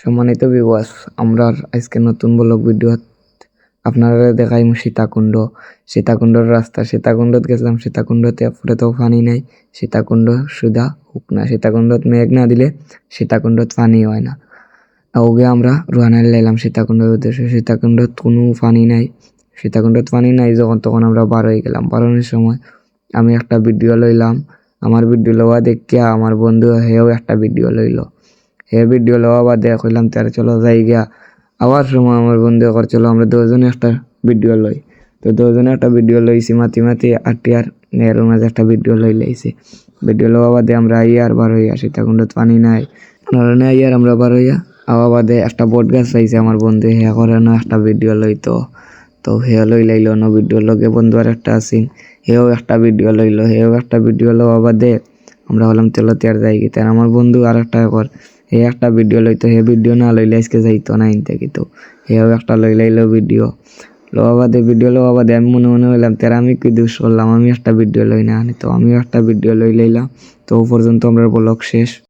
সম্মানিত ভিউয়ার্স, আমরা আজকে নতুন ব্লগ ভিডিও আপনারা দেখাইমু সীতাকুণ্ডর রাস্তা। সীতাকুণ্ডত গেছিলাম, সীতাকুণ্ডতে পরে তো পানি নাই, সীতাকুণ্ড সুদা শুকনা। সীতাকুণ্ডত মেঘ না দিলে সীতাকুণ্ডত পানি হয় না। ওগে আমরা রোয়ানা লাইলাম সীতাকুণ্ডের উদ্দেশ্যে। সীতাকুণ্ডত কোনো পানি নাই। সীতাকুণ্ডত পানি নাই যখন তখন আমরা বার হয়ে গেলাম। বারোনের সময় আমি একটা ভিডিও লইলাম। আমার ভিডিও লওয়া দেখিয়া আমার বন্ধু হেও একটা ভিডিও লইল। হে ভিডিও লওয়া বাদে কইলাম তার চলো যাই গিয়া। আবার সময় আমার বন্ধু কর চলো আমরা দুজনে একটা ভিডিও লই। তো দুজনে একটা ভিডিও লইছি, মাতি আটিয়ার এর মাঝে একটা ভিডিও লাইছি। ভিডিও লওয়া বাদে আমরা আইয়ার বার হইয়া সীতাকুণ্ডত পানি নাই নরনে আইয়ার আমরা বার হইয়া আওয়া বাদে একটা বট গাছ পাইছে আমার বন্ধু, হে করে না একটা ভিডিও লইতো। তো হে লাইলো না ভিডিও লগে বন্ধু আর একটা আসিন, হেও একটা ভিডিও লইলো। হেও একটা ভিডিও লওয়া বাদে আমরা বললাম চলো তেয়ার যাই গিয়ে। তার আমার বন্ধু আর একটা কর হে একটা ভিডিও লইতো, হে ভিডিও না লইলে আজকে যাইতো না ইনতে কিন্তু হেও একটা লইলাইলো ভিডিও লওয়া বাদে আমি মনে হইলাম তেরা আমি কি দোষ করলাম, আমি একটা ভিডিও লই না। তো আমিও একটা ভিডিও লইলাম। তো পর্যন্ত আমরা ব্লগ শেষ।